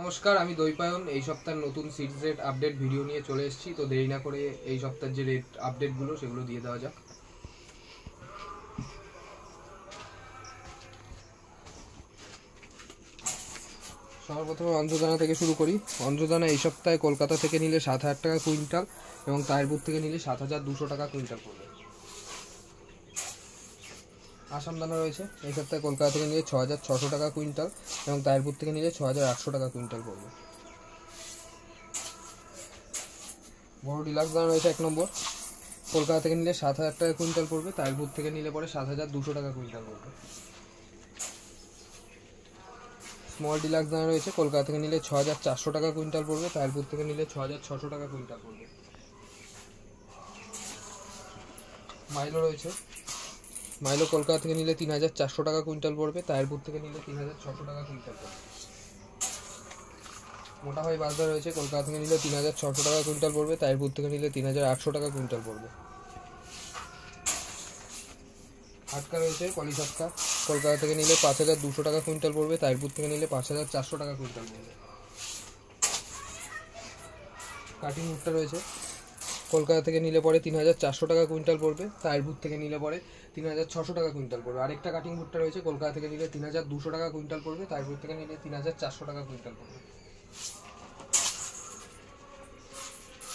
নমস্কার, আমি দৈপায়ন। এই সপ্তাহের নতুন সিডস রেট আপডেট ভিডিও নিয়ে চলে এসেছি। তো দেরি না করে এই সপ্তাহের যে রেট আপডেটগুলো সেগুলো দিয়ে দেওয়া যাক। সর্বপ্রথমে অঞ্জদানা থেকে শুরু করি। অঞ্জদানা এই সপ্তাহে কলকাতা থেকে নিলে 7,000 টাকা কুইন্টাল এবং তাহিরপুর থেকে নিলে 7,200 টাকা কুইন্টাল পড়বে। আসাম দানা রয়েছে এই সপ্তাহে কলকাতা থেকে নিলে 6,600 টাকা কুইন্টাল এবং তাহিরপুর থেকে নিলে 6,800 টাকা কুইন্টাল পড়বে। বড় ডিলাক্স দানা রয়েছে 1 নম্বর, কলকাতা থেকে নিলে 7,000 টাকা কুইন্টাল পড়বে, তাহিরপুর থেকে নিলে পরে 7,200 টাকা কুইন্টাল পড়বে। স্মল ডিলাক্স দানা রয়েছে কলকাতা থেকে নিলে 6,400 টাকা কুইন্টাল পড়বে, তাহিরপুর থেকে নিলে 6,600 টাকা কুইন্টাল পড়বে। মাইলো রয়েছে, মাইলো কলকাতা থেকে নিলে 3,400 টাকা কুইন্টাল পড়বে, তাহিরপুর থেকে নিলে 3,600 টাকা কুইন্টাল পড়বে। মোটা হয় বাজদা রয়েছে কলকাতা থেকে নিলে 3,600 টাকা কুইন্টাল পড়বে, তাহিরপুর থেকে নিলে 3,800 টাকা কুইন্টাল পড়বে। আটকা রয়েছে পলিশাটকা কলকাতা থেকে নিলে 5,200 টাকা কুইন্টাল পড়বে, তাহিরপুর থেকে নিলে 5,400 টাকা কুইন্টাল পড়বে। কাটিং ভুট্টা রয়েছে কলকাতা থেকে নিলে পরে 3,400 টাকা কুইন্টাল পড়বে, তাহিরপুর থেকে নিলে পরে 3,600 টাকা কুইন্টাল পড়বে। আরেকটা কাটিং ভুট্টা রয়েছে কলকাতা থেকে নিলে 3,200 টাকা কুইন্টাল পড়বে, তাহিরপুর থেকে নিলে 3,400 টাকা কুইন্টাল পড়বে।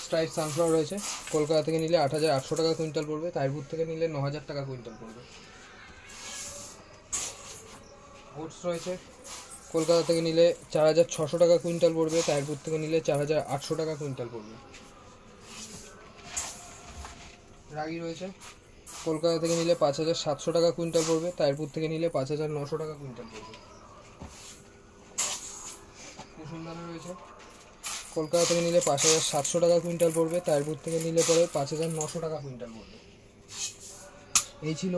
স্ট্রাইপ সানফ্লাওয়ার রয়েছে কলকাতা থেকে নিলে 8,800 টাকা কুইন্টাল পড়বে, তাহিরপুর থেকে নিলে 9,000 টাকা কুইন্টাল পড়বে। ওটস রয়েছে কলকাতা থেকে নিলে 4,600 টাকা কুইন্টাল পড়বে, তাহিরপুর থেকে নিলে 4,800 টাকা কুইন্টাল পড়বে। রাগি রয়েছে কলকাতা থেকে নিলে 5,700 টাকা কুইন্টাল পড়বে, তাহিরপুর থেকে নিলে 5,900 টাকা কুইন্টাল পড়বে। কুসুম দানা রয়েছে কলকাতা থেকে নিলে 5,700 টাকা কুইন্টাল পড়বে, তাহিরপুর থেকে নিলে পরে 5,900 টাকা কুইন্টাল পড়বে। এই ছিল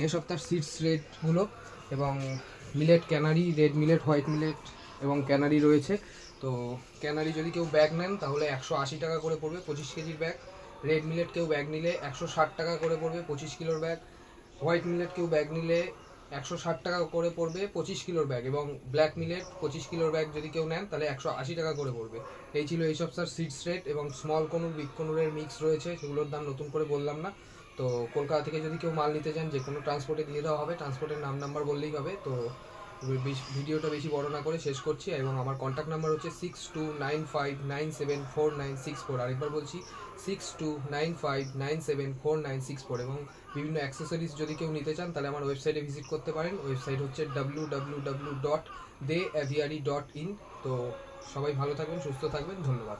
এ সপ্তাহের সিডস রেটগুলো। এবং millet, canary, red millet, white millet এবং ক্যানারি রয়েছে। তো ক্যানারি যদি কেউ ব্যাগ নেন তাহলে 180 টাকা করে পড়বে 25 কেজির ব্যাগ। রেড মিলেট কেউ ব্যাগ নিলে 160 টাকা করে পড়বে 25 কিলোর ব্যাগ। হোয়াইট মিলেট কেউ ব্যাগ নিলে 160 টাকা করে পড়বে 25 কিলোর ব্যাগ। এবং ব্ল্যাক মিলেট 25 কিলোর ব্যাগ যদি কেউ নেন তাহলে 180 টাকা করে পড়বে। এই ছিল এই সপ্তাহের সিডস রেট। এবং স্মল কনুর, বিগ কনুরের মিক্স রয়েছে, সেগুলোর দাম নতুন করে বললাম না। তো কলকাতা থেকে যদি কেউ মাল নিতে চান যে কোনো ট্রান্সপোর্টে দিয়ে দেওয়া হবে, ট্রান্সপোর্টের নাম্বার বললেই হবে। তো ভিডিওটা বেশি বড় না করে শেষ করছি। এবং আমার কন্ট্যাক্ট নাম্বার হচ্ছে 6295974964। আরেকবার বলছি 6295974964। এবং বিভিন্ন অ্যাক্সেসরিজ যদি কেউ নিতে চান তাহলে আমার ওয়েবসাইটে ভিজিট করতে পারেন। ওয়েবসাইট হচ্ছে www.deaviary.in। তো সবাই ভালো থাকবেন, সুস্থ থাকবেন, ধন্যবাদ।